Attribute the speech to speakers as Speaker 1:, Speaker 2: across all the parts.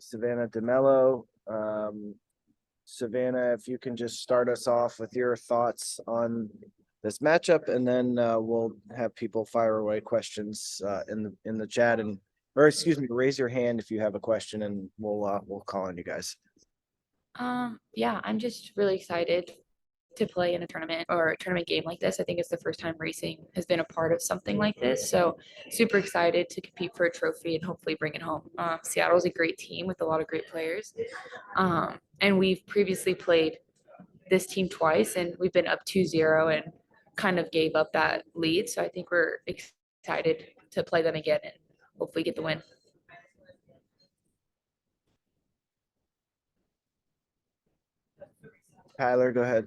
Speaker 1: Savannah DeMelo. Savannah, if you can just start us off with your thoughts on this matchup, and then we'll have people fire away questions in the chat, or excuse me, raise your hand if you have a question, and we'll call on you guys.
Speaker 2: Yeah, I'm just really excited to play in a tournament or a tournament game like this. I think it's the first time racing has been a part of something like this. So super excited to compete for a trophy and hopefully bring it home. Seattle's a great team with a lot of great players. And we've previously played this team twice and we've been up 2-0 and kind of gave up that lead. So I think we're excited to play them again and hopefully get the win.
Speaker 1: Tyler, go ahead.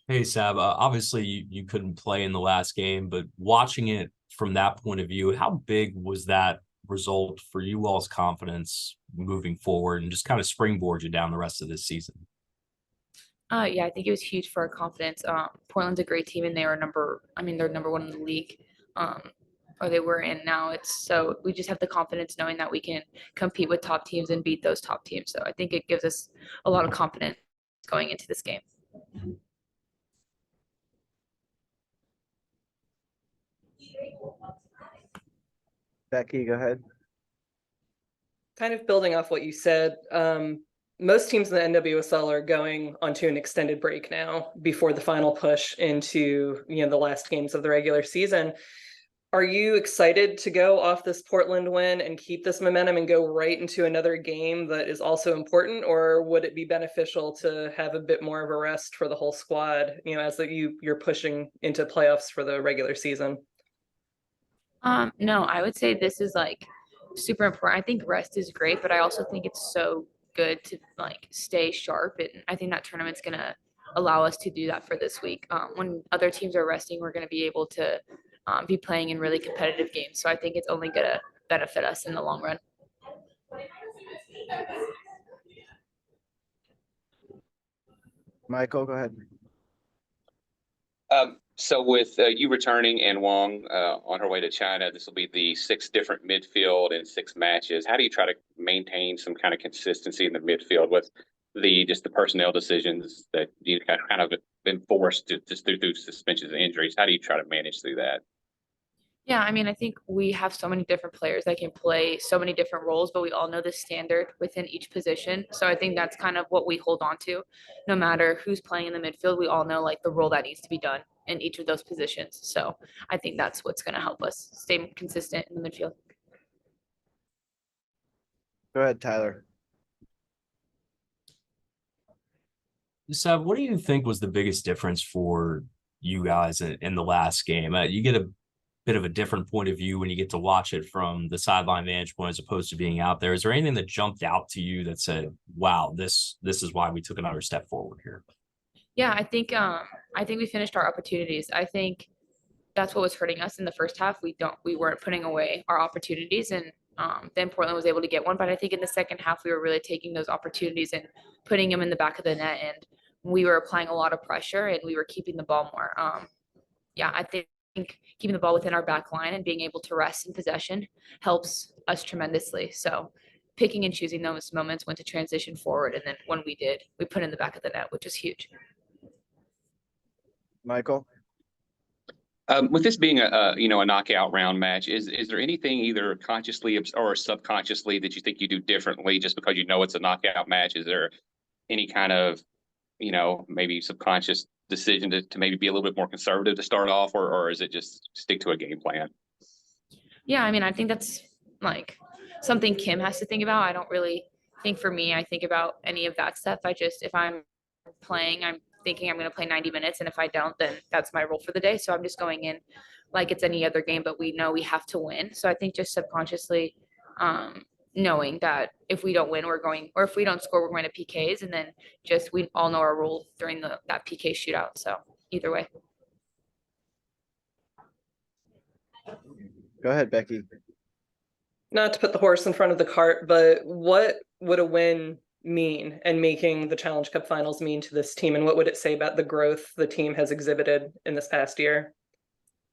Speaker 3: Hey, Sab, obviously you couldn't play in the last game, but watching it from that point of view, how big was that result for you all's confidence moving forward and just kind of springboard you down the rest of this season?
Speaker 2: Yeah, I think it was huge for our confidence. Portland's a great team and they're number one in the league. Or they were in now. So we just have the confidence knowing that we can compete with top teams and beat those top teams. So I think it gives us a lot of confidence going into this game.
Speaker 1: Becky, go ahead.
Speaker 4: Kind of building off what you said, most teams in the NWSL are going onto an extended break now before the final push into the last games of the regular season. Are you excited to go off this Portland win and keep this momentum and go right into another game that is also important, or would it be beneficial to have a bit more of a rest for the whole squad, as you're pushing into playoffs for the regular season?
Speaker 2: No, I would say this is like super important. I think rest is great, but I also think it's so good to like stay sharp. And I think that tournament's gonna allow us to do that for this week. When other teams are resting, we're gonna be able to be playing in really competitive games. So I think it's only gonna benefit us in the long run.
Speaker 1: Michael, go ahead.
Speaker 5: So with you returning and Wong on her way to China, this will be the 6 different midfield and 6 matches. How do you try to maintain some kind of consistency in the midfield with the personnel decisions that you kind of been forced to just through suspensions and injuries? How do you try to manage through that?
Speaker 2: Yeah, I mean, I think we have so many different players that can play so many different roles, but we all know the standard within each position. So I think that's kind of what we hold on to. No matter who's playing in the midfield, we all know like the role that needs to be done in each of those positions. So I think that's what's going to help us stay consistent in the midfield.
Speaker 1: Go ahead, Tyler.
Speaker 3: Sab, what do you think was the biggest difference for you guys in the last game? You get a bit of a different point of view when you get to watch it from the sideline vantage point as opposed to being out there. Is there anything that jumped out to you that said, wow, this is why we took another step forward here?
Speaker 2: Yeah, I think we finished our opportunities. I think that's what was hurting us in the first half. We weren't putting away our opportunities, and then Portland was able to get one. But I think in the second half, we were really taking those opportunities and putting them in the back of the net, and we were applying a lot of pressure and we were keeping the ball more. Yeah, I think keeping the ball within our back line and being able to rest in possession helps us tremendously. So picking and choosing those moments when to transition forward. And then when we did, we put in the back of the net, which is huge.
Speaker 1: Michael?
Speaker 5: With this being a knockout round match, is there anything either consciously or subconsciously that you think you do differently just because you know it's a knockout match? Is there any kind of maybe subconscious decision to maybe be a little bit more conservative to start off, or is it just stick to a game plan?
Speaker 2: Yeah, I mean, I think that's like something Kim has to think about. I don't really think for me, I think about any of that stuff. If I'm playing, I'm thinking I'm going to play 90 minutes. And if I don't, then that's my role for the day. So I'm just going in like it's any other game, but we know we have to win. So I think just subconsciously knowing that if we don't win, or if we don't score, we're going to PKs. And then just, we all know our role during that PK shootout. So either way.
Speaker 1: Go ahead, Becky.
Speaker 4: Not to put the horse in front of the cart, but what would a win mean and making the Challenge Cup finals mean to this team? And what would it say about the growth the team has exhibited in this past year?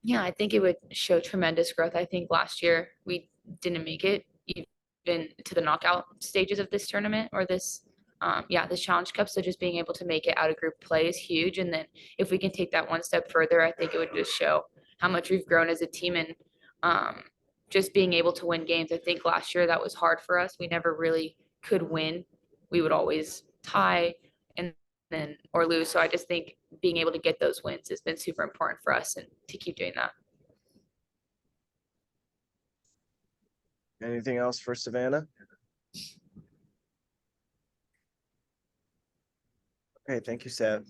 Speaker 2: Yeah, I think it would show tremendous growth. I think last year we didn't make it been to the knockout stages of this tournament or this this Challenge Cup. So just being able to make it out of group play is huge. And then if we can take that one step further, I think it would just show how much we've grown as a team and just being able to win games. I think last year that was hard for us. We never really could win. We would always tie and then or lose. So I just think being able to get those wins has been super important for us and to keep doing that.
Speaker 1: Anything else for Savannah? Okay, thank you, Sav.